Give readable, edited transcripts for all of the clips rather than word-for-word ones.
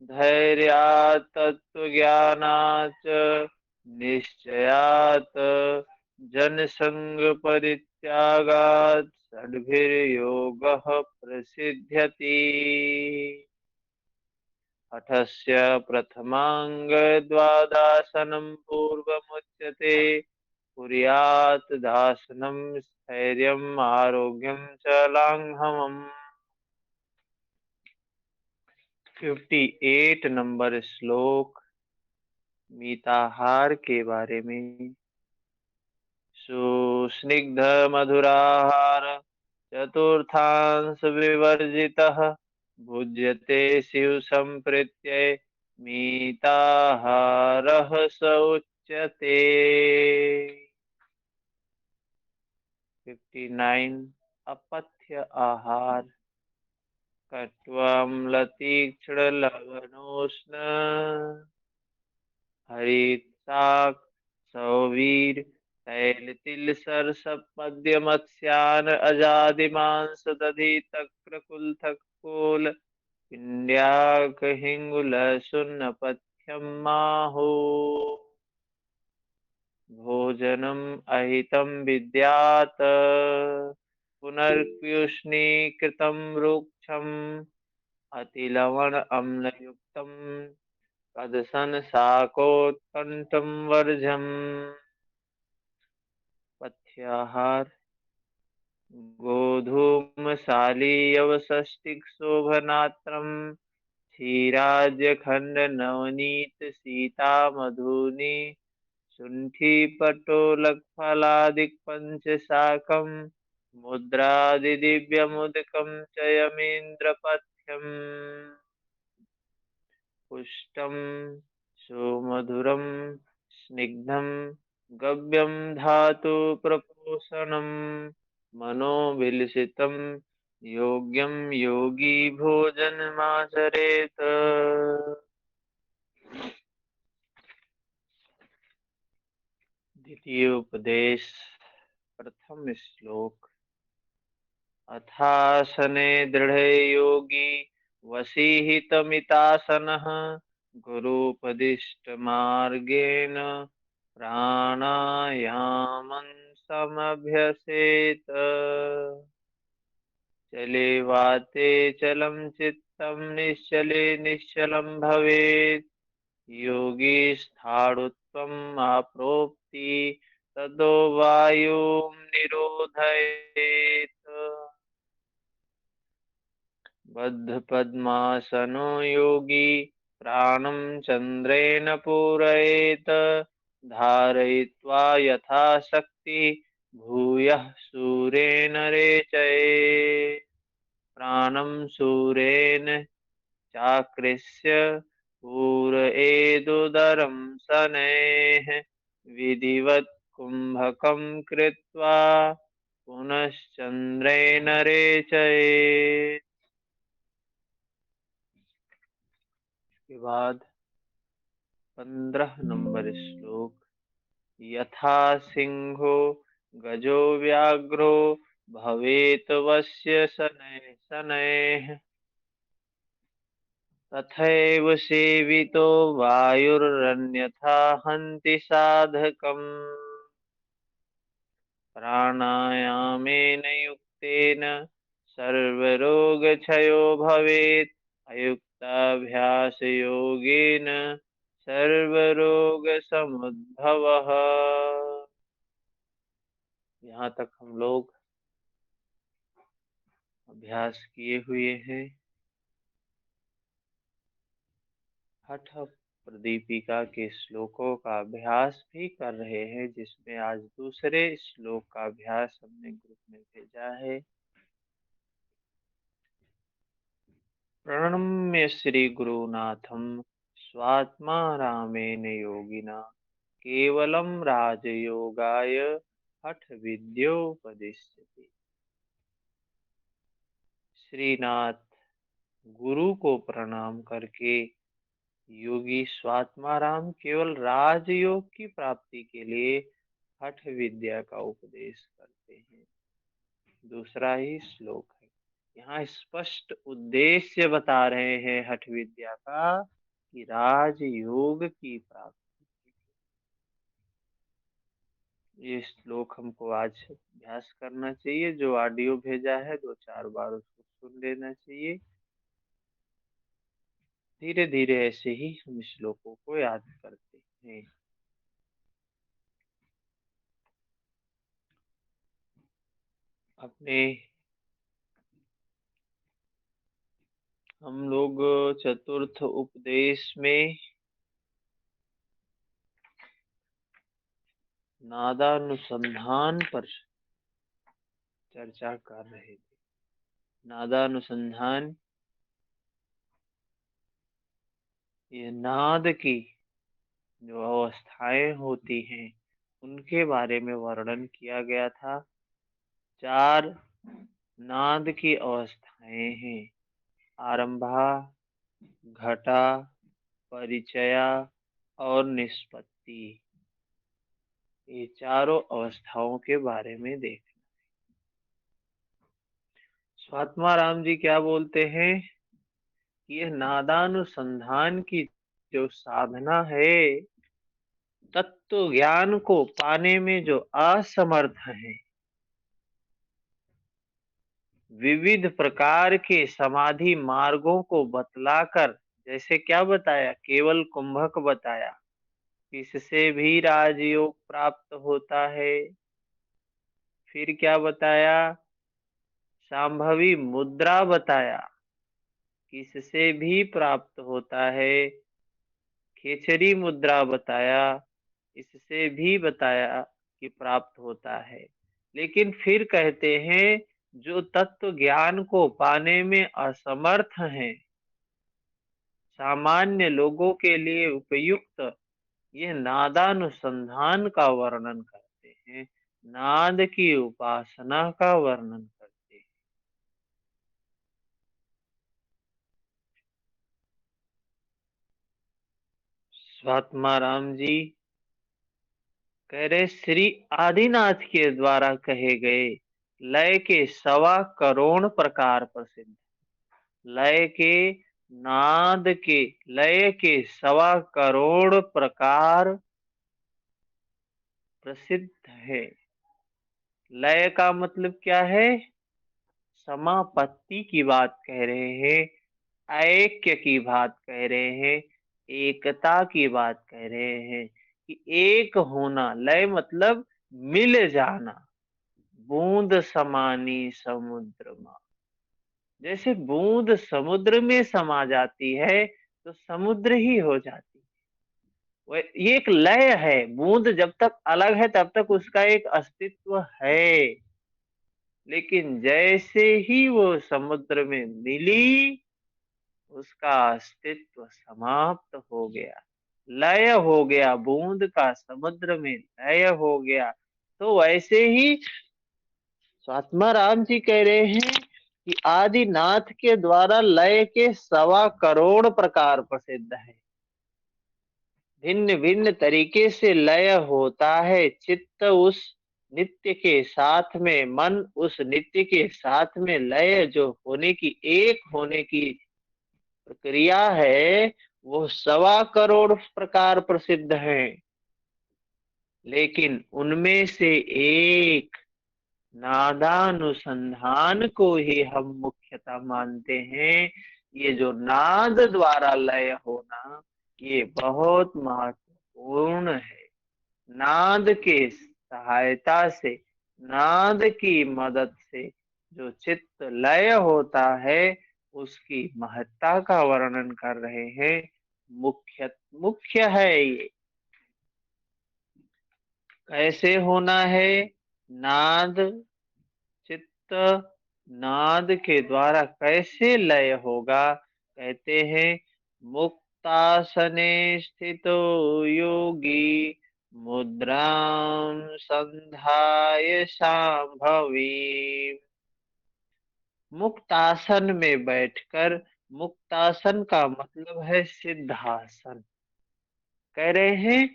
धैर्यात् तत्त्वज्ञानाच्च निश्चयात् जनसंगपरित्यागात् षड्भिर्योगः प्रसिद्ध्यति। हठस्य प्रथमाङ्गद्वादासनं पूर्वमुच्यते। कुर्यात् दासनं स्थैर्यम् आरोग्यं च लाङ्घवम्। 58 नंबर श्लोक मिताहार के बारे में। सुस्निग्ध मधुराहार चतुर्थांश विवर्जितः भुज्यते शिव संप्रीत्य मिताहारः स उच्यते। 59 अपथ्य आहार कट्वाम्लतीक्ष्णलवणोष्ण हरित शाक सौवीर तैल तिल सरसप मध्य मत्स्यान अजादि मांस दधि तक्र कुलथक कोल पिंड्याक हिंगु लहसुन पथ्यम माहु। भोजनम अहितम विद्यात् पुनर्प्युष्णीकृतं रुक्षम् अतिलवण अम्लयुक्तम् कदसन शाकोत्कंठं वर्ज्यम्। पथ्याहार गोधूमशालीयवषष्टिक शोभनात्रम् क्षीराज्यखंड नवनीत सीता मधुनि शुंठी पटोलक फलादिक पंचशाकम् मुद्रादिदिव्यमुदकं च यमीन्द्रपथ्यम्। पुष्टं सुमधुरं स्निग्धं गव्यं धातु प्रपोषणं मनोविलसितं योग्यं योगी भोजनमाचरेत। द्वितीय उपदेश प्रथम श्लोक। अथासने दृढ़े योगी वसीहितमितासनः गुरुपदिष्टमार्गेण प्राणायामं समभ्यसेत। चले वाते चलं चित्तं निश्चले निश्चलं भवेत्। योगी स्थाणुत्वम् आप्नोति तदो वायुं निरोधयेत्। बद्धपद्मासनो योगी प्राणं चन्द्रेण पूरयेत्। धारयित्वा यथाशक्ति भूयः सूर्येण रेचयेत्। प्राणं सूर्येण चाकृष्य पूरयेदुदरं शनैः विधिवत् कुम्भकं कृत्वा पुनश्चन्द्रेण रेचयेत्। के बाद 15 नंबर श्लोक। यथा सिंहो गजो व्याघ्रो भवेत वश्य शनैः शनैः तथैव सेवितो वायुरन्यथा हन्ति साधकम्। प्राणायामेन युक्तेन सर्वरोगक्षयो भवेत्। अयुक्ताभ्यासयोगेन सर्वरोगसमुद्भवः। यहाँ तक हम लोग अभ्यास किए हुए हैं। हठ प्रदीपिका के श्लोकों का अभ्यास भी कर रहे हैं, जिसमें आज दूसरे श्लोक का अभ्यास हमने ग्रुप में भेजा है। प्रणम्य श्री गुरुनाथम स्वात्मा रामेण योगिना केवलम राजयोगाय हठ विद्योपदिश्यते। श्रीनाथ गुरु को प्रणाम करके योगी स्वात्माराम केवल राजयोग की प्राप्ति के लिए हठ विद्या का उपदेश करते हैं। दूसरा ही श्लोक है। यहाँ स्पष्ट उद्देश्य बता रहे हैं हठ विद्या का कि राजयोग की प्राप्ति। ये श्लोक हमको आज अभ्यास करना चाहिए। जो ऑडियो भेजा है 2-4 बार उसको सुन लेना चाहिए। धीरे धीरे ऐसे ही हम श्लोकों को याद करते हैं। अपने हम लोग चतुर्थ उपदेश में नादानुसंधान पर चर्चा कर रहे थे। नादानुसंधान, ये नाद की जो अवस्थाएं होती हैं उनके बारे में वर्णन किया गया था। 4 नाद की अवस्थाएं हैं। आरंभा, घटा, परिचया और निष्पत्ति। ये चारों अवस्थाओं के बारे में देख। स्वात्मा राम जी क्या बोलते हैं कि यह नादानुसंधान की जो साधना है, तत्व ज्ञान को पाने में जो असमर्थ है, विविध प्रकार के समाधि मार्गों को बतलाकर, जैसे क्या बताया, केवल कुंभक बताया, इससे भी राजयोग प्राप्त होता है। फिर क्या बताया, सांभवी मुद्रा बताया, किससे भी प्राप्त होता है। खेचरी मुद्रा बताया, इससे भी बताया कि प्राप्त होता है। लेकिन फिर कहते हैं जो तत्व ज्ञान को पाने में असमर्थ हैं, सामान्य लोगों के लिए उपयुक्त, ये नादानुसंधान का वर्णन करते हैं, नाद की उपासना का वर्णन करते हैं। स्वात्मा राम जी कह रहे श्री आदिनाथ के द्वारा कहे गए लय के 1.25 करोड़ प्रकार प्रसिद्ध, लय के नाद के लय के 1.25 करोड़ प्रकार प्रसिद्ध है। लय का मतलब क्या है, समापत्ति की बात कह रहे हैं, ऐक्य की बात कह रहे हैं, एकता की बात कह रहे हैं कि एक होना। लय मतलब मिल जाना। बूंद समानी समुद्र में, जैसे बूंद समुद्र में समा जाती है तो समुद्र ही हो जाती है। ये एक लय है। बूंद जब तक अलग है तब तक उसका एक अस्तित्व है, लेकिन जैसे ही वो समुद्र में मिली उसका अस्तित्व समाप्त हो गया, लय हो गया। बूंद का समुद्र में लय हो गया। तो वैसे ही स्वात्मा राम जी कह रहे हैं कि आदिनाथ के द्वारा लय के 1.25 करोड़ प्रकार प्रसिद्ध है। भिन्न भिन्न तरीके से लय होता है। चित्त उस नित्य के साथ में, मन उस नित्य के साथ में लय जो होने की, एक होने की प्रक्रिया है, वो 1.25 करोड़ प्रकार प्रसिद्ध है। लेकिन उनमें से एक नादानुसंधान को ही हम मुख्यतः मानते हैं। ये जो नाद द्वारा लय होना, ये बहुत महत्वपूर्ण है। नाद के सहायता से, नाद की मदद से जो चित्त लय होता है, उसकी महत्ता का वर्णन कर रहे हैं। मुख्य मुख्य है ये। कैसे होना है नाद, चित्त नाद के द्वारा कैसे लय होगा, कहते हैं मुक्तासने स्थितो योगी मुद्रां संधाय शांभवी। मुक्तासन में बैठकर, मुक्तासन का मतलब है सिद्धासन, कह रहे हैं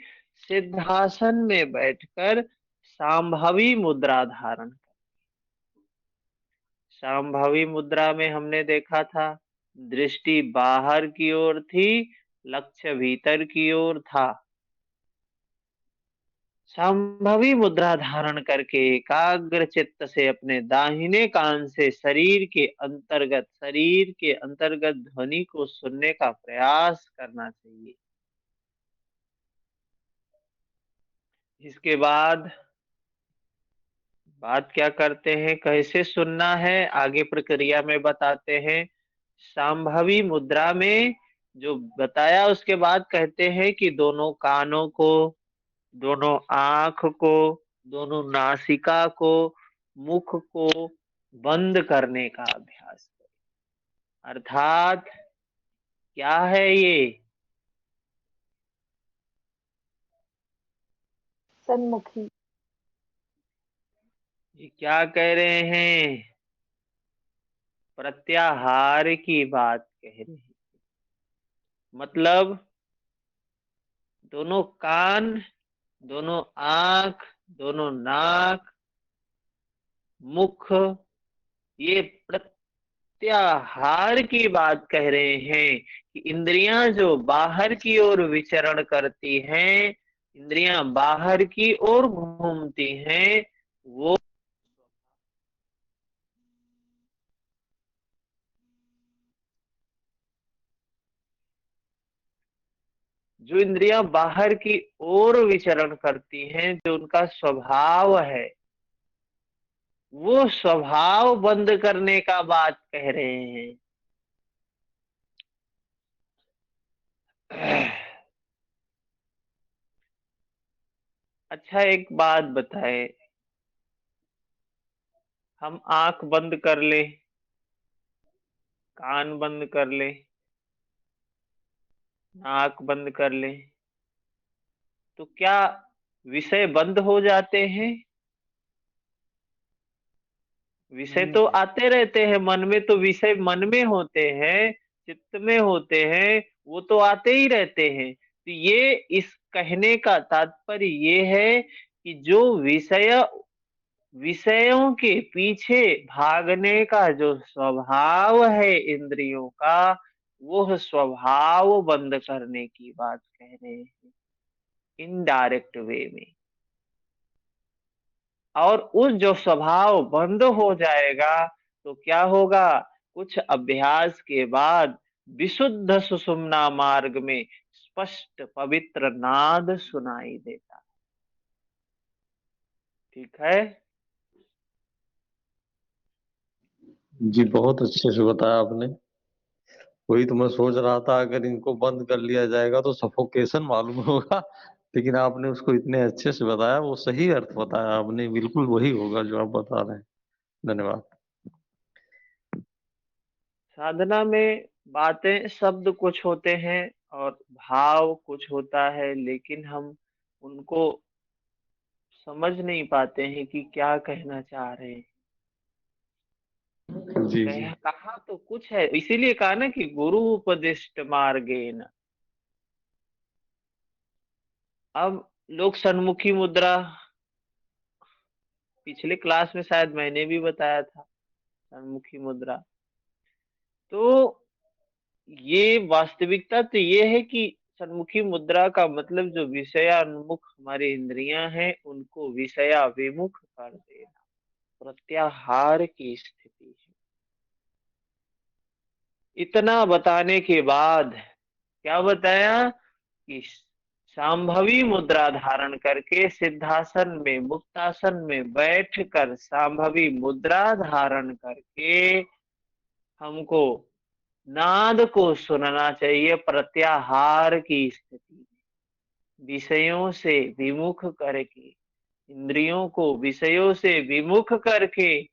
सिद्धासन में बैठकर सांभवी मुद्रा धारण। संभवी मुद्रा में हमने देखा था दृष्टि बाहर की ओर थी, लक्ष्य भीतर की ओर था। संभवी मुद्रा धारण करके एकाग्र चित्त से अपने दाहिने कान से शरीर के अंतर्गत ध्वनि को सुनने का प्रयास करना चाहिए। इसके बाद बात क्या करते हैं, कैसे सुनना है, आगे प्रक्रिया में बताते हैं। संभवी मुद्रा में जो बताया उसके बाद कहते हैं कि दोनों कानों को, दोनों आंख को, दोनों नासिका को, मुख को बंद करने का अभ्यास करें। अर्थात क्या है ये? सन्मुखी। ये क्या कह रहे हैं? प्रत्याहार की बात कह रहे हैं। मतलब दोनों कान, दोनों आंख, दोनों नाक, मुख, ये प्रत्याहार की बात कह रहे हैं कि इंद्रियां जो बाहर की ओर विचरण करती हैं, इंद्रियां बाहर की ओर घूमती हैं, वो जो इंद्रियां बाहर की ओर विचरण करती हैं, जो उनका स्वभाव है, वो स्वभाव बंद करने का बात कह रहे हैं। अच्छा एक बात बताएं, हम आंख बंद कर ले, कान बंद कर ले, नाक बंद कर ले, तो क्या विषय बंद हो जाते हैं? विषय तो आते रहते हैं मन में, तो विषय मन में होते हैं, चित्त में होते हैं, वो तो आते ही रहते हैं। तो ये इस कहने का तात्पर्य ये है कि जो विषयों के पीछे भागने का जो स्वभाव है इंद्रियों का, वो स्वभाव बंद करने की बात कह रहे हैं इनडायरेक्ट वे में। और उस जो स्वभाव बंद हो जाएगा तो क्या होगा? कुछ अभ्यास के बाद विशुद्ध सुषुम्ना मार्ग में स्पष्ट पवित्र नाद सुनाई देता। ठीक है। जी बहुत अच्छे से बताया आपने। वही तो मैं सोच रहा था, अगर इनको बंद कर लिया जाएगा तो सफोकेशन मालूम होगा, लेकिन आपने उसको इतने अच्छे से बताया, वो सही अर्थ बताया आपने, बिल्कुल वही होगा जो आप बता रहे हैं। धन्यवाद। साधना में बातें शब्द कुछ होते हैं और भाव कुछ होता है, लेकिन हम उनको समझ नहीं पाते हैं कि क्या कहना चाह रहे हैं। जी जी। कहा तो कुछ है, इसीलिए कहा ना कि गुरु उपदिष्ट मार्गेण। अब लोग सन्मुखी मुद्रा, पिछले क्लास में शायद मैंने भी बताया था सन्मुखी मुद्रा। तो ये वास्तविकता तो ये है कि सन्मुखी मुद्रा का मतलब जो विषयान्मुख हमारी इंद्रियां हैं उनको विषयाभिमुख कर देना, प्रत्याहार की स्थिति है। इतना बताने के बाद क्या बताया कि सांभवी मुद्रा धारण करके सिद्धासन में, मुक्तासन में बैठकर सांभवी मुद्रा धारण करके हमको नाद को सुनना चाहिए प्रत्याहार की स्थिति में, विषयों से विमुख करके, इंद्रियों को विषयों से विमुख करके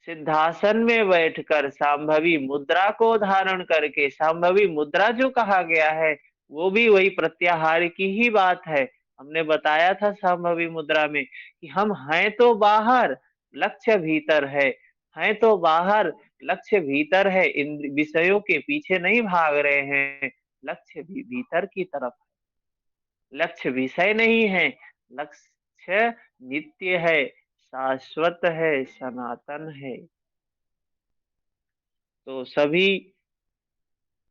सिद्धासन में बैठकर सांभवी मुद्रा को धारण करके। सांभवी मुद्रा जो कहा गया है वो भी वही प्रत्याहार की ही बात है। हमने बताया था सांभवी मुद्रा में कि हम हैं तो बाहर, लक्ष्य भीतर है तो बाहर, लक्ष्य भीतर है, इन विषयों के पीछे नहीं भाग रहे हैं, लक्ष्य भी भीतर की तरफ है। लक्ष्य विषय नहीं है, लक्ष्य नित्य है, शाश्वत है, सनातन है। तो सभी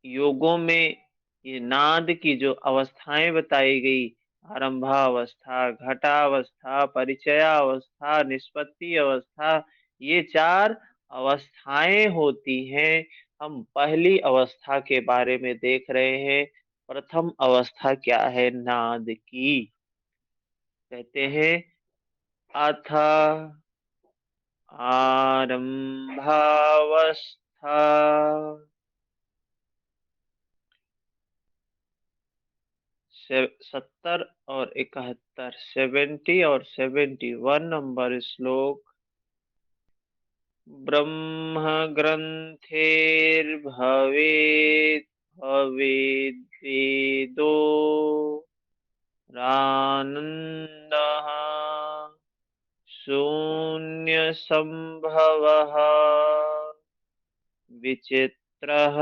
योगों में ये नाद की जो अवस्थाएं बताई गई, आरंभावस्था, घटावस्था, परिचयावस्था, निष्पत्ति अवस्था, ये 4 अवस्थाएं होती हैं। हम पहली अवस्था के बारे में देख रहे हैं। प्रथम अवस्था क्या है नाद की? कहते हैं अथ आरंभावस्था। 70 और 71, 70 और 71 नंबर श्लोक। ब्रह्म ग्रंथेर्भवेत् भवेद्वेदो रानन्दः शून्यसम्भवः विचित्रः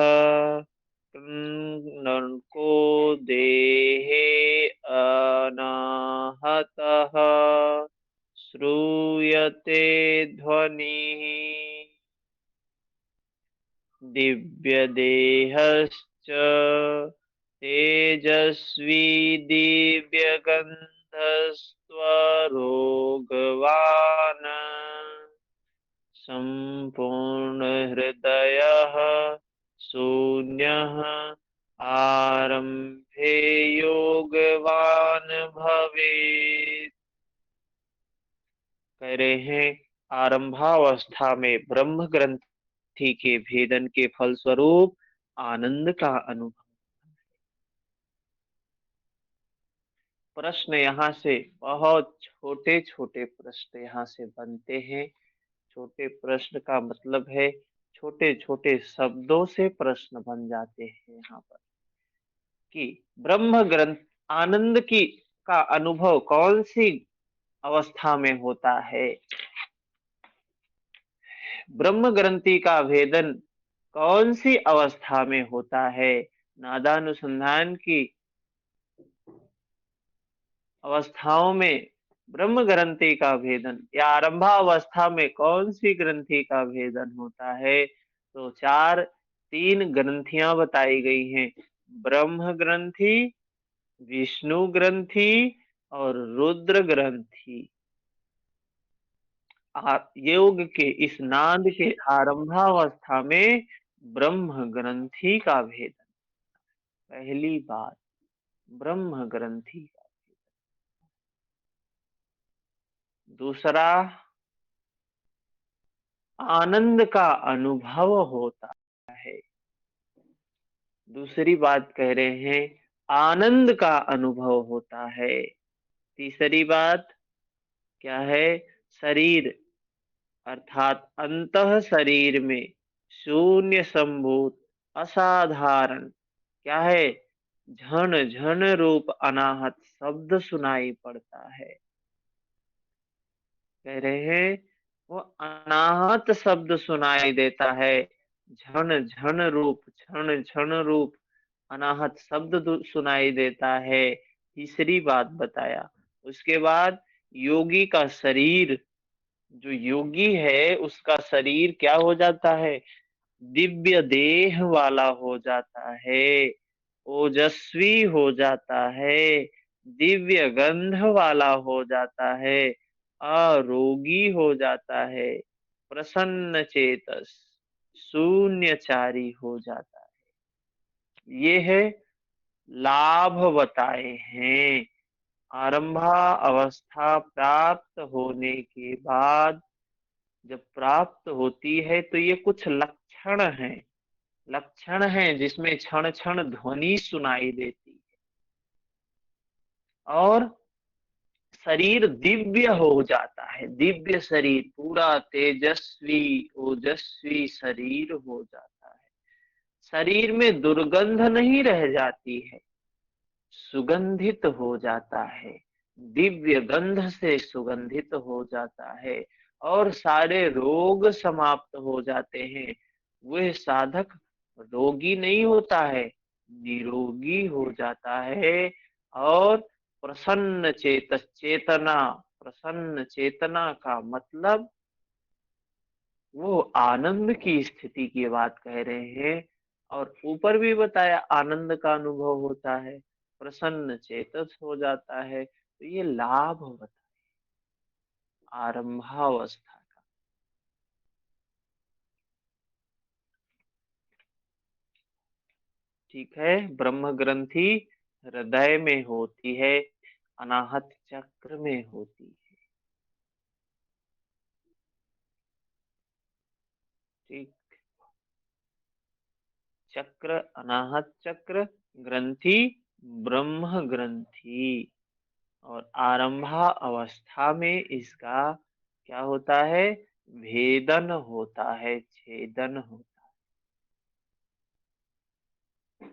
कृन्नको देहे अनाहतः श्रूयते ध्वनिः दिव्यदेहश्च तेजस्वी दिव्यगन्धस्त्वरोगवान् सम्पूर्णहृदयः शून्यः आरम्भे योगवान् भवेत्। कह रहे हैं आरंभावस्था में ब्रह्म ग्रंथि के भेदन के फलस्वरूप आनंद का अनुभव। प्रश्न यहाँ से बहुत छोटे छोटे प्रश्न यहाँ से बनते हैं। छोटे प्रश्न का मतलब है छोटे छोटे शब्दों से प्रश्न बन जाते हैं यहाँ पर कि ब्रह्म ग्रंथ आनंद की का अनुभव कौन सी अवस्था में होता है, ब्रह्म ग्रंथि का भेदन कौन सी अवस्था में होता है, नादानुसंधान की अवस्थाओं में ब्रह्म ग्रंथि का भेदन या आरंभावस्था में कौन सी ग्रंथि का भेदन होता है। तो 3 ग्रंथियां बताई गई हैं, ब्रह्म ग्रंथि, विष्णु ग्रंथि और रुद्र ग्रंथि। योग के इस नाद के आरंभावस्था में ब्रह्म ग्रंथि का भेदन। पहली बात ब्रह्म ग्रंथि का। दूसरा आनंद का अनुभव होता है। दूसरी बात कह रहे हैं आनंद का अनुभव होता है। तीसरी बात क्या है, शरीर अर्थात अंतः शरीर में शून्य संभूत असाधारण क्या है, झन झन रूप अनाहत शब्द सुनाई पड़ता है। कह रहे हैं वो अनाहत शब्द सुनाई देता है, झन झन रूप, क्षण क्षण रूप अनाहत शब्द सुनाई देता है। तीसरी बात बताया। उसके बाद योगी का शरीर, जो योगी है उसका शरीर क्या हो जाता है, दिव्य देह वाला हो जाता है, ओजस्वी हो जाता है, दिव्य गंध वाला हो जाता है, अरोगी हो जाता है, प्रसन्न चेतस शून्यचारी हो जाता है। ये है लाभ बताए हैं। आरंभा अवस्था प्राप्त होने के बाद जब प्राप्त होती है तो ये कुछ लक्षण हैं, लक्षण हैं जिसमें क्षण क्षण ध्वनि सुनाई देती है और शरीर दिव्य हो जाता है, दिव्य शरीर पूरा तेजस्वी ओजस्वी शरीर हो जाता है। शरीर में दुर्गंध नहीं रह जाती है, सुगंधित हो जाता है, दिव्य गंध से सुगंधित हो जाता है और सारे रोग समाप्त हो जाते हैं। वह साधक रोगी नहीं होता है, निरोगी हो जाता है और प्रसन्न चेतना, प्रसन्न चेतना का मतलब वो आनंद की स्थिति की बात कह रहे हैं। और ऊपर भी बताया आनंद का अनुभव होता है, प्रसन्न चेतस हो जाता है, तो ये लाभ बताया आरंभावस्था का। ठीक है, ब्रह्म ग्रंथि हृदय में होती है, अनाहत चक्र में होती है। ठीक, चक्र अनाहत चक्र, ग्रंथि ब्रह्म ग्रंथि। और आरंभा अवस्था में इसका क्या होता है, भेदन होता है, छेदन होता है।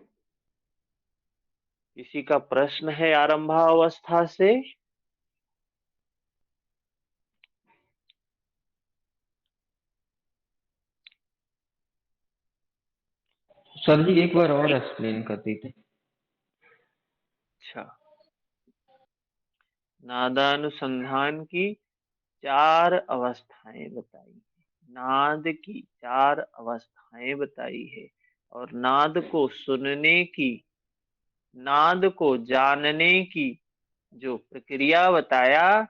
किसी का प्रश्न है आरंभा अवस्था से? सर जी एक बार और एक्सप्लेन कर दीजिए। अच्छा, नादानुसंधान की 4 अवस्थाएं बताई है, नाद की 4 अवस्थाएं बताई है। और नाद को सुनने की, नाद को जानने की जो प्रक्रिया बताया,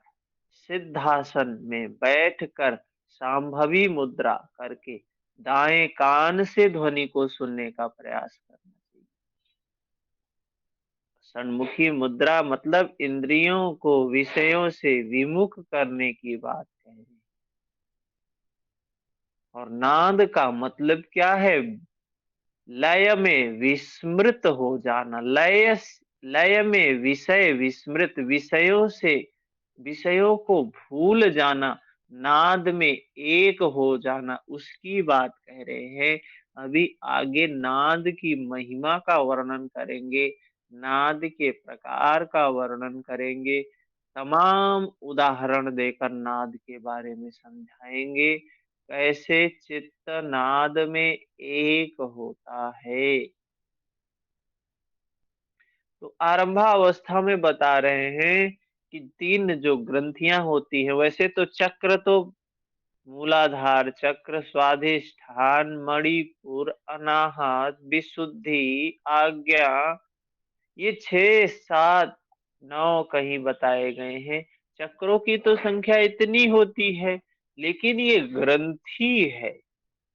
सिद्धासन में बैठकर सांभवी मुद्रा करके दाएं कान से ध्वनि को सुनने का प्रयास करना चाहिए। षण्मुखी मुद्रा मतलब इंद्रियों को विषयों से विमुख करने की बात कह रहे हैं। और नाद का मतलब क्या है, लय में विस्मृत हो जाना, लय में विषय विस्मृत, विषयों से विषयों को भूल जाना, नाद में एक हो जाना, उसकी बात कह रहे हैं। अभी आगे नाद की महिमा का वर्णन करेंगे, नाद के प्रकार का वर्णन करेंगे, तमाम उदाहरण देकर नाद के बारे में समझाएंगे, कैसे चित्त नाद में एक होता है। तो आरंभा अवस्था में बता रहे हैं कि 3 जो ग्रंथियां होती है, वैसे तो चक्र तो मूलाधार चक्र, स्वाधिष्ठान, मणिपुर, अनाहत, विशुद्धि, आज्ञा, ये 6, 7, 9 कहीं बताए गए हैं। चक्रों की तो संख्या इतनी होती है, लेकिन ये ग्रंथि है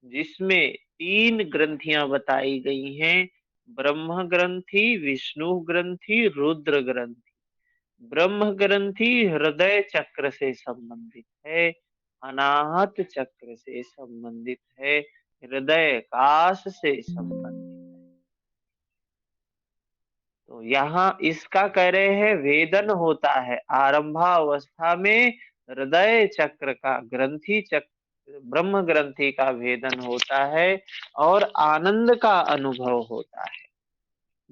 जिसमें 3 ग्रंथियां बताई गई हैं, ब्रह्म ग्रंथि, विष्णु ग्रंथि, रुद्र ग्रंथि। ब्रह्म ग्रंथि हृदय चक्र से संबंधित है, अनाहत चक्र से संबंधित है, हृदय काश से संबंधित है। तो यहाँ इसका कह रहे हैं वेदन होता है आरंभा अवस्था में, हृदय चक्र का, ग्रंथि चक्र ब्रह्म ग्रंथि का भेदन होता है और आनंद का अनुभव होता है।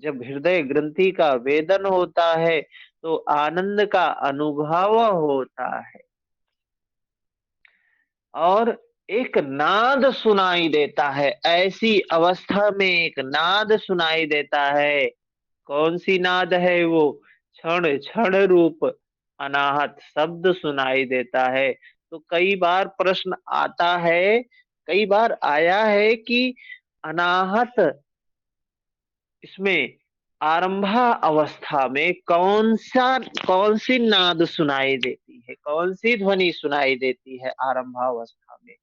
जब हृदय ग्रंथि का वेदन होता है तो आनंद का अनुभव होता है और एक नाद सुनाई देता है। ऐसी अवस्था में एक नाद सुनाई देता है। कौन सी नाद है वो, क्षण क्षण रूप अनाहत शब्द सुनाई देता है। तो कई बार प्रश्न आता है, कई बार आया है कि अनाहत इसमें आरंभा अवस्था में कौन सी नाद सुनाई देती है, कौन सी ध्वनि सुनाई देती है आरंभा अवस्था में?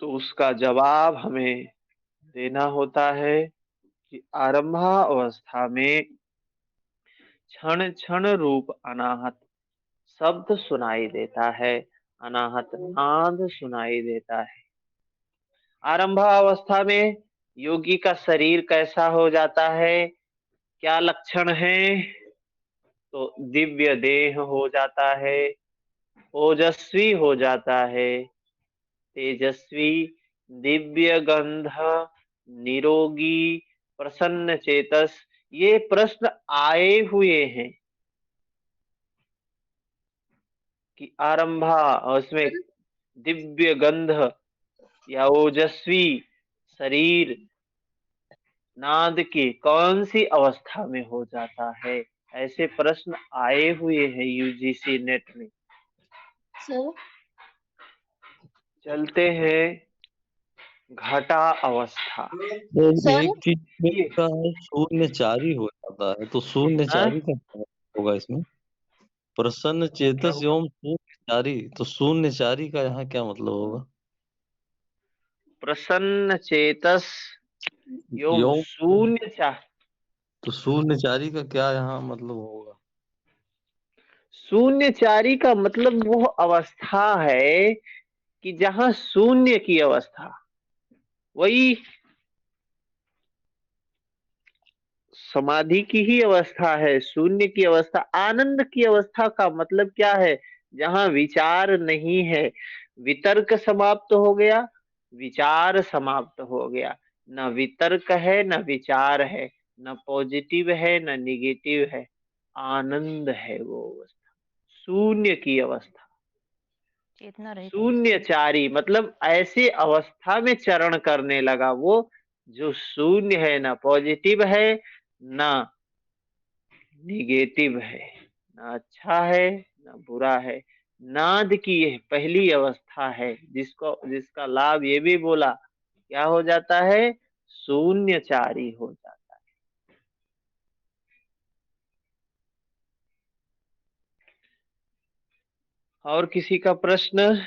तो उसका जवाब हमें देना होता है कि आरंभा अवस्था में क्षण क्षण रूप अनाहत शब्द सुनाई देता है, अनाहत नाद सुनाई देता है। आरंभा अवस्था में योगी का शरीर कैसा हो जाता है, क्या लक्षण है? तो दिव्य देह हो जाता है, ओजस्वी हो जाता है, तेजस्वी, दिव्य गंध, निरोगी, प्रसन्न चेतस। ये प्रश्न आए हुए हैं कि आरंभा और उसमें दिव्य गंध या ओजस्वी शरीर नाद की कौन सी अवस्था में हो जाता है, ऐसे प्रश्न आए हुए हैं यूजीसी नेट में। सर चलते हैं घटा अवस्था। तो सर एक चीज में ये लिखा है शून्यचारी हो जाता है, तो शून्यचारी हाँ? का क्या होगा इसमें? प्रसन्न चेतस एवं शून्यचारी, तो शून्यचारी का यहाँ क्या मतलब होगा? प्रसन्न चेतस एवं एवं शून्य चार। तो शून्यचारी का क्या यहाँ मतलब होगा? शून्यचारी का मतलब वो अवस्था है कि जहां शून्य की अवस्था, वही समाधि की ही अवस्था है। शून्य की अवस्था, आनंद की अवस्था का मतलब क्या है? जहां विचार नहीं है, वितर्क समाप्त हो गया, विचार समाप्त हो गया। न वितर्क है न विचार है, न पॉजिटिव है न निगेटिव है, आनंद है वो अवस्था, शून्य की अवस्था। चेतना रहित अवस्था। शून्यचारी मतलब ऐसी अवस्था में चरण करने लगा वो, जो शून्य है, ना पॉजिटिव है ना निगेटिव है, ना अच्छा है ना बुरा है। नाद की यह पहली अवस्था है जिसका लाभ ये भी बोला, क्या हो जाता है? शून्यचारी हो जाता है। और किसी का प्रश्न?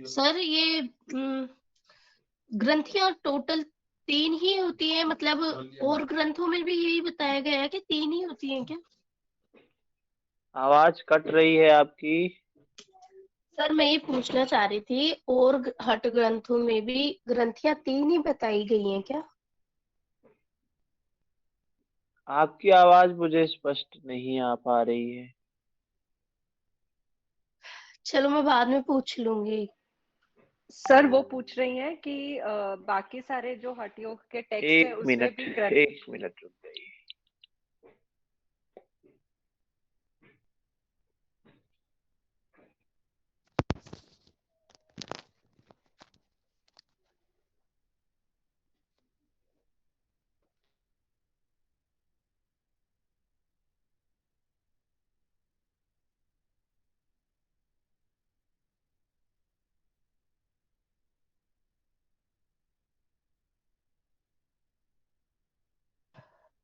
सर ये ग्रंथियां टोटल 3 ही होती है, मतलब और ग्रंथों में भी यही बताया गया है कि 3 ही होती हैं क्या? आवाज कट रही है आपकी। सर मैं ये पूछना चाह रही थी, और हट ग्रंथों में भी ग्रंथियां 3 ही बताई गई हैं क्या? आपकी आवाज मुझे स्पष्ट नहीं आ पा रही है। चलो मैं बाद में पूछ लूंगी। सर वो पूछ रही हैं कि बाकी सारे जो हठ योग के टेक्स्ट है एक उसमें मिनट, भी एक मिनट रुक जाइए।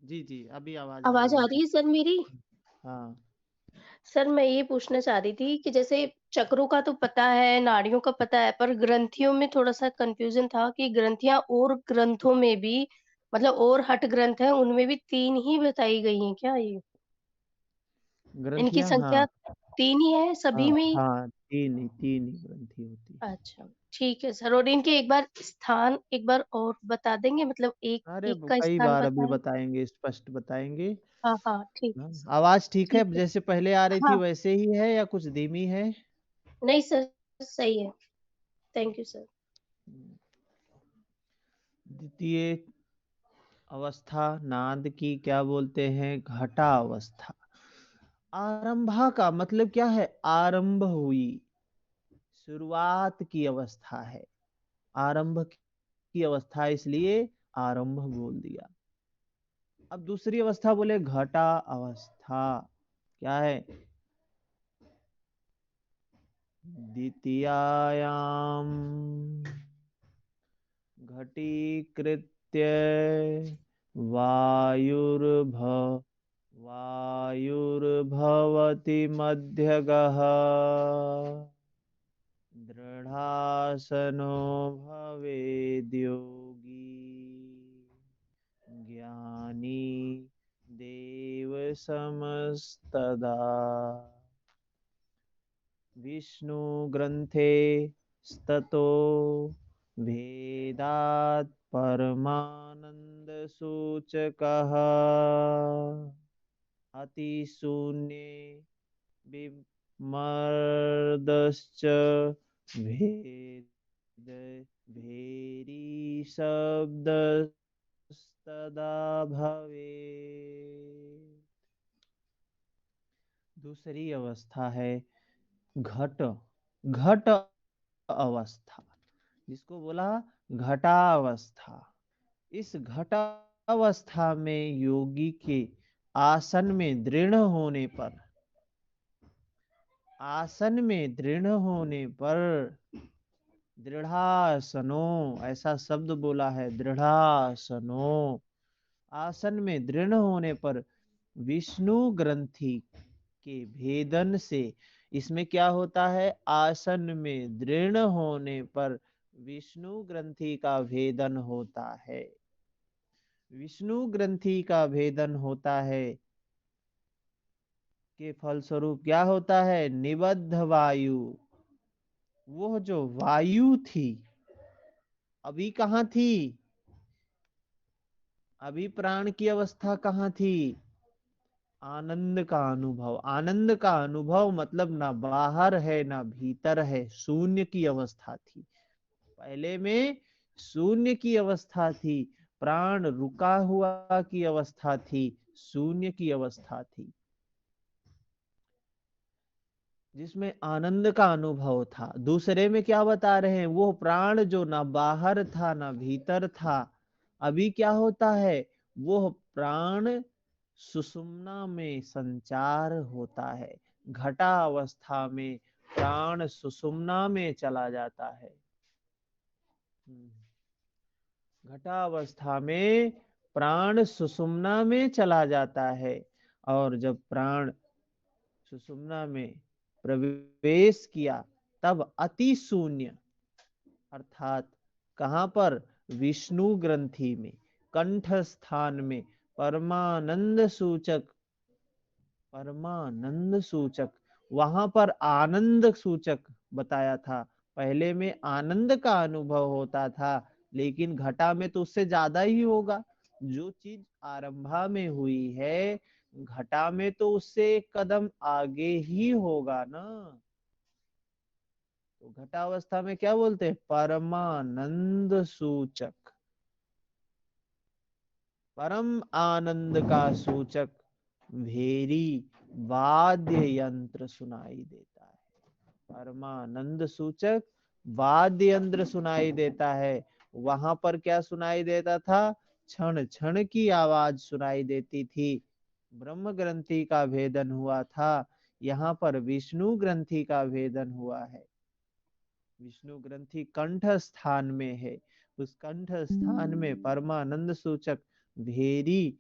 जी जी, अभी आवाज आ आवाज रही आ है। रही है सर मेरी? हाँ सर मैं ये पूछना चाह रही थी कि जैसे चक्रों का तो पता है, नाड़ियों का पता है, पर ग्रंथियों में थोड़ा सा कंफ्यूजन था कि ग्रंथियां और ग्रंथों में भी, मतलब और हट ग्रंथ है उनमें भी 3 ही बताई गई हैं क्या? ये इनकी ग्रंथियां, हाँ। संख्या 3 ही है हाँ सभी में ही? हाँ, तीन ही ग्रंथि होती है। अच्छा ठीक है सर, और इनके एक बार स्थान एक बार और बता देंगे, मतलब एक अरे एक का कई स्थान बार अभी बताएं। बताएंगे, स्पष्ट बताएंगे। हाँ हाँ ठीक हाँ, है सर। आवाज ठीक है? ठीक है। जैसे पहले आ रही थी हाँ वैसे ही है या कुछ धीमी है? नहीं सर, सही है। Thank you sir. द्वितीय अवस्था नाद की क्या बोलते हैं? घटा अवस्था। आरंभा का मतलब क्या है? आरंभ हुई, शुरुआत की अवस्था है। आरंभ की अवस्था, इसलिए आरंभ बोल दिया। अब दूसरी अवस्था बोले घटा अवस्था, क्या है? द्वितीयायाम घटीकृत्य वायुर्भ वायुर्भवति मध्यगः दृढ़ासनो भवेद्योगी ज्ञानी देव समस्तदा। विष्णु ग्रंथे स्ततो भेदात् परमानंद सूचकः अतिशून्ये विमर्दश्च भेद भेरी शब्दस्तदा भवेत्। दूसरी अवस्था है घट घट अवस्था, जिसको बोला घटावस्था। इस घटावस्था में योगी के आसन में दृढ़ होने पर आसन में दृढ़ होने पर, दृढ़ासनो ऐसा शब्द बोला है, दृढ़ासनो। आसन में दृढ़ होने पर विष्णु ग्रंथि के भेदन से, इसमें क्या होता है, आसन में दृढ़ होने पर विष्णु ग्रंथि का भेदन होता है। विष्णु ग्रंथि का भेदन होता है के फलस्वरूप क्या होता है, निबद्ध वायु, वो जो वायु थी अभी कहाँ थी, अभी प्राण की अवस्था कहाँ थी, आनंद का अनुभव। आनंद का अनुभव मतलब ना बाहर है ना भीतर है, शून्य की अवस्था थी। पहले में शून्य की अवस्था थी, प्राण रुका हुआ की अवस्था थी, शून्य की अवस्था थी, जिसमें आनंद का अनुभव था। दूसरे में क्या बता रहे हैं, वो प्राण जो ना बाहर था ना भीतर था, अभी क्या होता है, वो प्राण सुषुम्ना में संचार होता है। घटा अवस्था में प्राण सुषुम्ना में चला जाता है। घटावस्था में प्राण सुषुम्ना में चला जाता है, और जब प्राण सुषुम्ना में प्रवेश किया तब अति शून्य, अर्थात कहां पर, विष्णु ग्रंथि में, कंठ स्थान में परमानंद सूचक, परमानंद सूचक, वहां पर आनंद सूचक बताया था। पहले में आनंद का अनुभव होता था, लेकिन घटा में तो उससे ज्यादा ही होगा। जो चीज आरंभा में हुई है, घटा में तो उससे एक कदम आगे ही होगा ना। तो घटावस्था में क्या बोलते हैं, परमानंद सूचक, परम आनंद का सूचक भेरी वाद्य यंत्र सुनाई देता है। परमानंद सूचक वाद्य यंत्र सुनाई देता है। वहां पर क्या सुनाई देता था, क्षण क्षण की आवाज सुनाई देती थी। ब्रह्म ग्रंथि का भेदन हुआ था, यहाँ पर विष्णु ग्रंथि का भेदन हुआ है। विष्णु ग्रंथि कंठ स्थान में है, उस कंठ स्थान में परमानंद सूचक भेरी,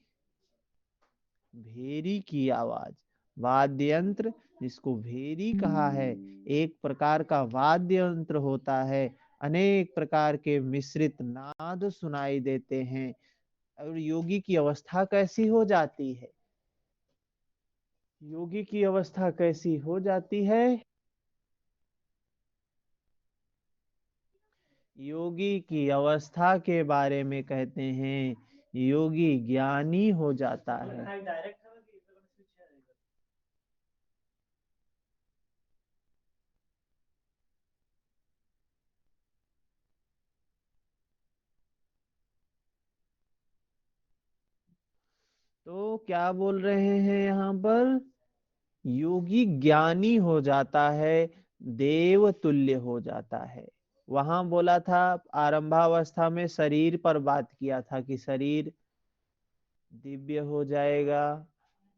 भेरी की आवाज, वाद्य यंत्र जिसको भेरी कहा है, एक प्रकार का वाद्य यंत्र होता है, अनेक प्रकार के मिश्रित नाद सुनाई देते हैं। और योगी की अवस्था कैसी हो जाती है, योगी की अवस्था कैसी हो जाती है, योगी की अवस्था के बारे में कहते हैं, योगी ज्ञानी हो जाता है। तो क्या बोल रहे हैं यहाँ पर, योगी ज्ञानी हो जाता है, देव तुल्य हो जाता है। वहां बोला था आरंभावस्था में शरीर पर बात किया था कि शरीर दिव्य हो जाएगा,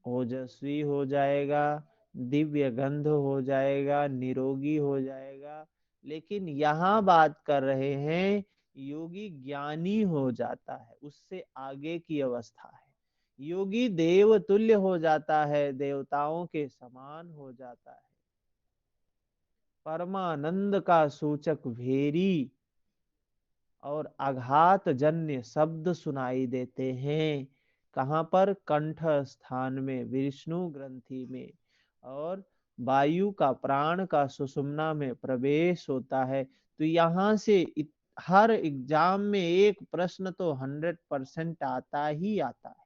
ओजस्वी हो जाएगा, दिव्य गंध हो जाएगा, निरोगी हो जाएगा। लेकिन यहाँ बात कर रहे हैं योगी ज्ञानी हो जाता है, उससे आगे की अवस्था है। योगी देव तुल्य हो जाता है, देवताओं के समान हो जाता है। परमानंद का सूचक भेरी और आघात जन्य शब्द सुनाई देते हैं। कहाँ पर, कंठ स्थान में, विष्णु ग्रंथि में। और वायु का, प्राण का सुषुम्ना में प्रवेश होता है। तो यहाँ से हर एग्जाम में एक प्रश्न तो 100% आता ही आता है।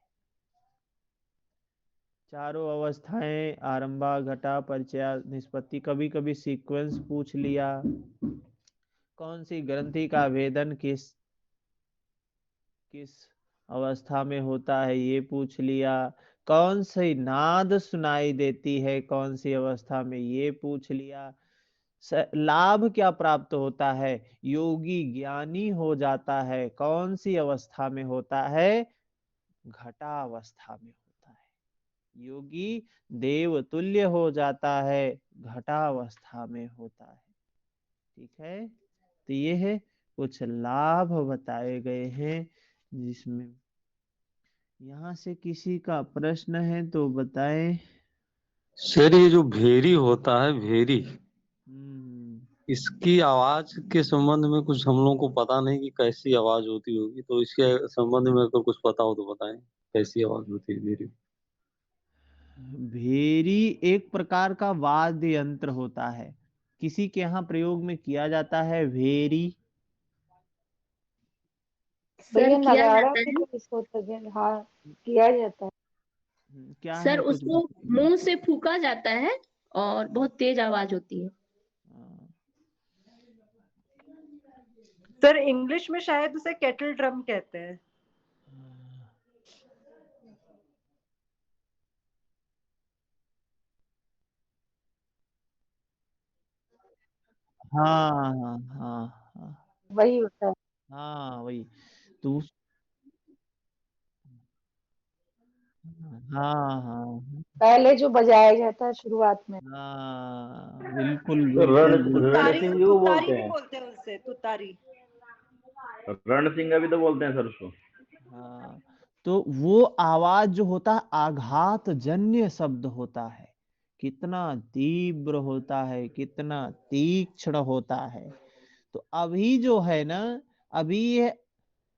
चारों अवस्थाएं, आरंभा, घटा, परिचय, निष्पत्ति, कभी कभी सीक्वेंस पूछ लिया, कौन सी ग्रंथि का भेदन किस किस अवस्था में होता है ये पूछ लिया, कौन सी नाद सुनाई देती है कौन सी अवस्था में ये पूछ लिया। लाभ क्या प्राप्त होता है, योगी ज्ञानी हो जाता है, कौन सी अवस्था में होता है, घटा अवस्था में होता है। योगी देव तुल्य हो जाता है, घटावस्था में होता है। ठीक है, तो ये है कुछ लाभ बताए गए हैं, जिसमें यहाँ से किसी का प्रश्न है तो बताएं। सर ये जो भेरी होता है, भेरी, हम्म, इसकी आवाज के संबंध में कुछ हम लोगों को पता नहीं कि कैसी आवाज होती होगी, तो इसके संबंध में अगर कुछ पता हो तो बताएं, कैसी आवाज होती है भेरी। भेरी एक प्रकार का वाद्य यंत्र होता है, किसी के यहाँ प्रयोग में किया जाता है भेरी। सर भैया किया नगाड़ा जाता भी है। तो इसको हाँ किया जाता है। क्या सर है कुछ उसको मुंह से फूका जाता है और बहुत तेज आवाज होती है। सर इंग्लिश में शायद उसे केटल ड्रम कहते हैं। हाँ हाँ हाँ हाँ वही होता है। हाँ वही तो हाँ हाँ पहले जो बजाया जाता है शुरुआत में। हाँ बिल्कुल तो बिल्कुल बिल्कुल। तुतारी रणसिंह को तुतारी बोलते भी हैं, बोलते हैं उसे, तुतारी। रणसिंह भी तो बोलते हैं सर उसको। हाँ, तो वो आवाज जो होता है आघात जन्य शब्द होता है, कितना तीव्र होता है, कितना तीक्ष्ण होता है। तो अभी जो है ना, अभी ये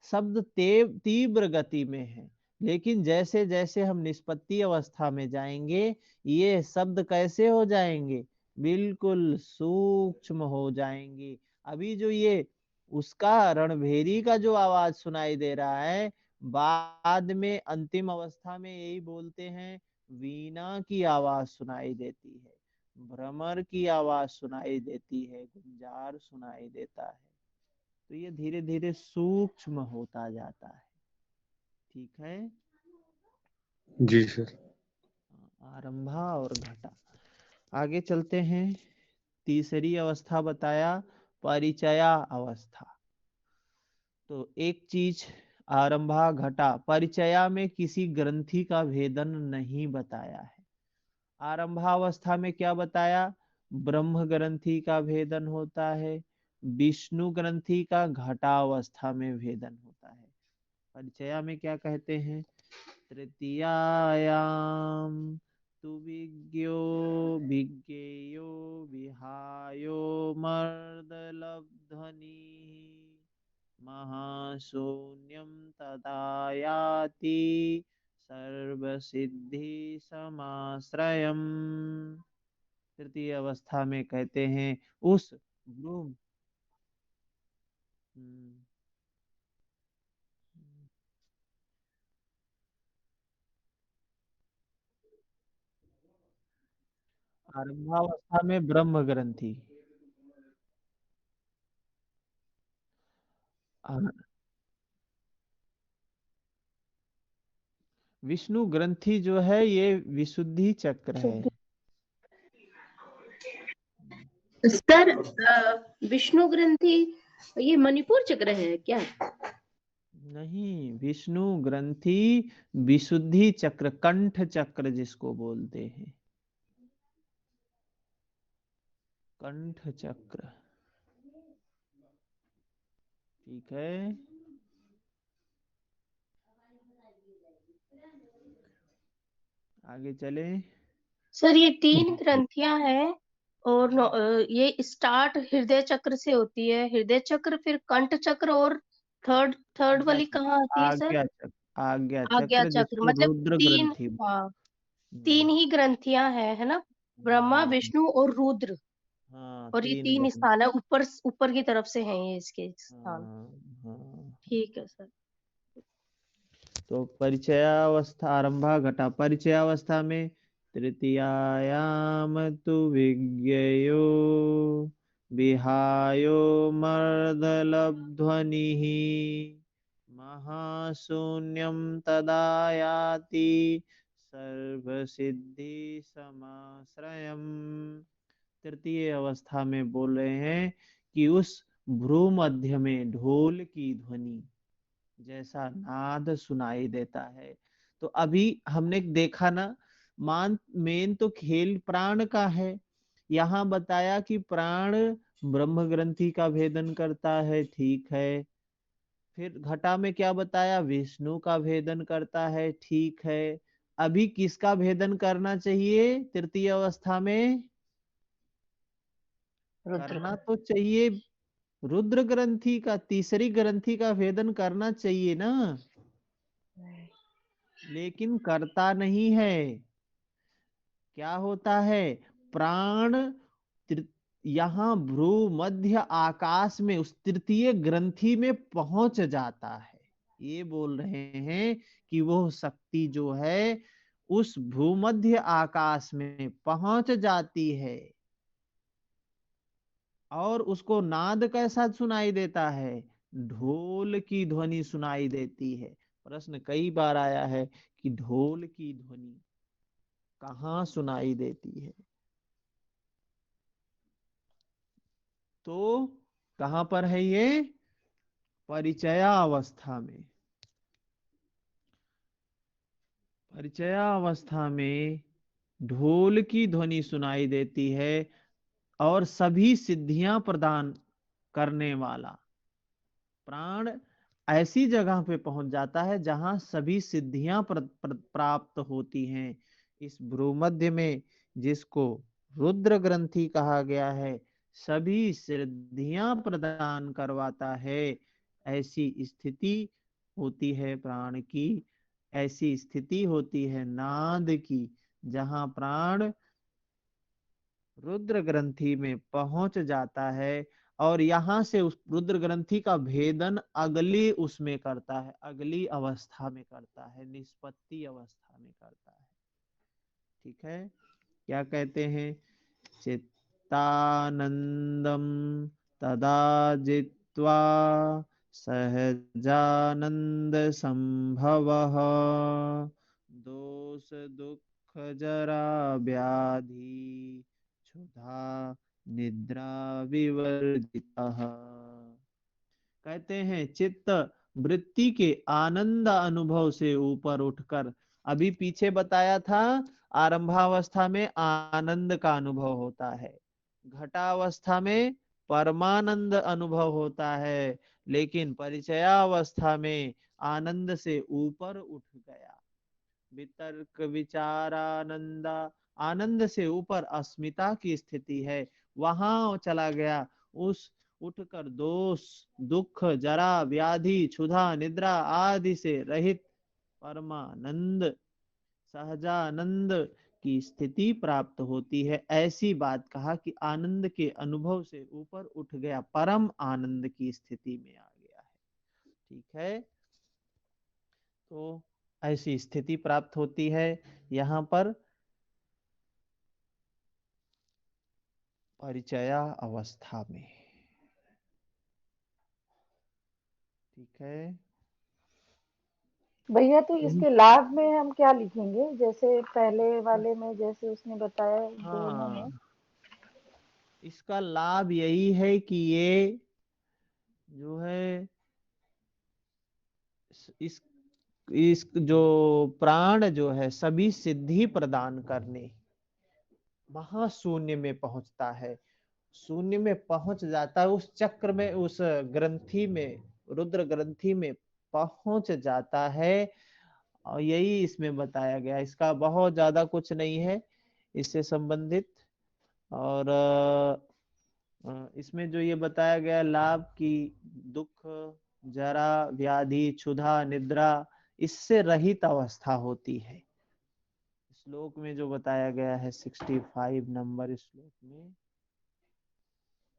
शब्द तीव्र गति में है, लेकिन जैसे जैसे हम निष्पत्ति अवस्था में जाएंगे, ये शब्द कैसे हो जाएंगे, बिल्कुल सूक्ष्म हो जाएंगे। अभी जो ये उसका रणभेरी का जो आवाज सुनाई दे रहा है, बाद में अंतिम अवस्था में यही बोलते हैं, वीणा की आवाज सुनाई देती है, भ्रमर की आवाज सुनाई देती है, गुंजार सुनाई देता है। तो ये धीरे धीरे सूक्ष्म होता जाता है। ठीक है, जी सर। आरंभा और घटा। आगे चलते हैं, तीसरी अवस्था बताया परिचया अवस्था। तो एक चीज आरंभा घटा, परिचया में किसी ग्रंथि का भेदन नहीं बताया है। आरंभावस्था में क्या बताया, ब्रह्म ग्रंथि का भेदन होता है, विष्णु ग्रंथि का घटावस्था में भेदन होता है। परिचया में क्या कहते हैं, तृतीयायाम तु विज्ञो विज्ञेयो विहायो मर्दलब्धनि महाशून्यम तदा याति सर्वसिद्धि समाश्रयम्। तृतीय अवस्था में कहते हैं उस ब्रह्म आरंभावस्था में ब्रह्म ग्रंथि, विष्णु ग्रंथि जो है ये विशुद्धि चक्र है। सर विष्णु ग्रंथि ये मणिपुर चक्र है क्या? नहीं, विष्णु ग्रंथि विशुद्धि चक्र, कंठ चक्र जिसको बोलते हैं, कंठ चक्र। ठीक है, आगे चले। सर ये 3 ग्रंथियां हैं और ये स्टार्ट हृदय चक्र से होती है, हृदय चक्र, फिर कंठ चक्र और थर्ड आज्ञा वाली चक्र, कहाँ आती है सर? आज्ञा चक्र, आज्ञा आज्ञा चक्र चक्र, जिसको मतलब रुद्र 3। ग्रंथि। हाँ 3 ही ग्रंथियां हैं, है ना, ब्रह्मा विष्णु और रुद्र। हाँ और ये 3 3 ग्रंथि। स्थान है, ऊपर ऊपर की तरफ से हैं ये इसके स्थान। हाँ हाँ। ठीक है सर। तो परिचयावस्था आरंभा घटा, परिचयावस्था में तृतीयायाम तु विज्ञेयो विहायो मर्दलब्ध्वनिः महाशून्यम तदा याति सर्वसिद्धि समाश्रयम्। तृतीय अवस्था में बोल रहे हैं कि उस भ्रू मध्य में ढोल की ध्वनि जैसा नाद सुनाई देता है। तो अभी हमने देखा ना, मेन तो खेल प्राण का है। यहाँ बताया कि प्राण ब्रह्म ग्रंथि का भेदन करता है, ठीक है। फिर घटा में क्या बताया, विष्णु का भेदन करता है, ठीक है। अभी किसका भेदन करना चाहिए तृतीय अवस्था में? करना तो चाहिए रुद्र ग्रंथि का, तीसरी ग्रंथि का भेदन करना चाहिए ना, लेकिन करता नहीं है। क्या होता है, प्राण यहाँ भ्रू मध्य आकाश में उस तृतीय ग्रंथि में पहुंच जाता है। ये बोल रहे हैं कि वो शक्ति जो है उस भूमध्य आकाश में पहुंच जाती है और उसको नाद कैसा सुनाई देता है, ढोल की ध्वनि सुनाई देती है। प्रश्न कई बार आया है कि ढोल की ध्वनि कहाँ सुनाई देती है, तो कहां पर है ये, परिचयावस्था में। परिचयावस्था में ढोल की ध्वनि सुनाई देती है और सभी सिद्धियां प्रदान करने वाला प्राण ऐसी जगह पे पहुंच जाता है जहां सभी सिद्धियां प्राप्त होती हैं। इस भ्रूमध्य में जिसको रुद्र ग्रंथि कहा गया है, सभी सिद्धियां प्रदान करवाता है। ऐसी स्थिति होती है प्राण की, ऐसी स्थिति होती है नाद की, जहां प्राण रुद्र ग्रंथि में पहुंच जाता है और यहां से उस रुद्र ग्रंथि का भेदन अगली उसमें करता है, अगली अवस्था में करता है, निष्पत्ति अवस्था में करता है। ठीक है, क्या कहते हैं, चित्तानंदम तदा जित्वा सहजानंद संभवः दोष दुख जरा व्याधि क्षुधा निद्रा विवर्जितः। कहते हैं चित्त वृत्ति के आनंद अनुभव से ऊपर उठकर, अभी पीछे बताया था आरंभावस्था में आनंद का अनुभव होता है, घटावस्था में परमानंद अनुभव होता है, लेकिन परिचयावस्था में आनंद से ऊपर उठ गया। वितर्क विचारानंदा, आनंद से ऊपर अस्मिता की स्थिति है, वहां चला गया। उस उठकर दोष दुख जरा व्याधि क्षुधा निद्रा आदि से रहित परमानंद सहजानंद की स्थिति प्राप्त होती है। ऐसी बात कहा कि आनंद के अनुभव से ऊपर उठ गया, परम आनंद की स्थिति में आ गया है। ठीक है, तो ऐसी स्थिति प्राप्त होती है यहाँ पर परिचया अवस्था में। ठीक है भैया, तो इसके लाभ में हम क्या लिखेंगे? जैसे पहले वाले में जैसे उसने बताया, दोनों में। हाँ, इसका लाभ यही है कि ये जो है इस जो प्राण जो है सभी सिद्धि प्रदान करने महाशून्य में पहुंचता है, शून्य में पहुंच जाता है, उस चक्र में उस ग्रंथि में रुद्र ग्रंथि में पहुंच जाता है। और यही इसमें बताया गया, इसका बहुत ज्यादा कुछ नहीं है इससे संबंधित। और इसमें जो ये बताया गया लाभ की दुख जरा व्याधि क्षुधा निद्रा इससे रहित अवस्था होती है। श्लोक में जो बताया गया है 65 नंबर श्लोक में,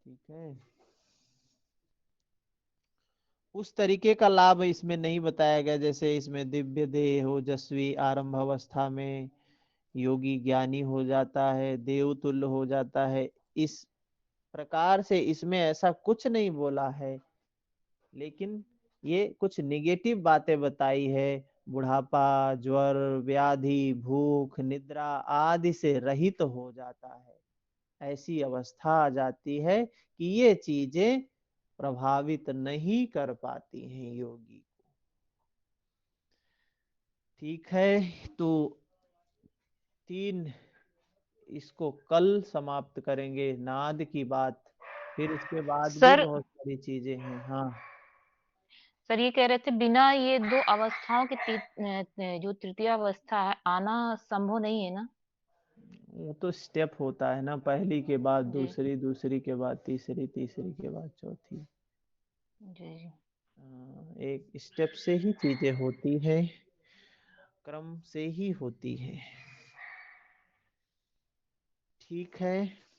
ठीक है, उस तरीके का लाभ इसमें नहीं बताया गया। जैसे इसमें दिव्य देह ओजस्वी आरंभ अवस्था में योगी ज्ञानी हो जाता है, देवतुल्य हो जाता है, इस प्रकार से इसमें ऐसा कुछ नहीं बोला है। लेकिन ये कुछ निगेटिव बातें बताई है, बुढ़ापा ज्वर व्याधि भूख निद्रा आदि से रहित हो जाता है। ऐसी अवस्था आ जाती है कि ये चीजें प्रभावित नहीं कर पाती हैं योगी को। ठीक है, तो 3 इसको कल समाप्त करेंगे, नाद की बात। फिर इसके बाद भी सर बहुत सारी चीजें हैं। हाँ सर ये कह रहे थे बिना ये दो अवस्थाओं के जो तृतीय अवस्था है आना संभव नहीं है ना। वो तो स्टेप होता है ना, पहली के बाद जी दूसरी, दूसरी के बाद तीसरी, तीसरी के बाद चौथी। जी जी। एक स्टेप से ही चीजें होती है, क्रम से ही होती है। ठीक है।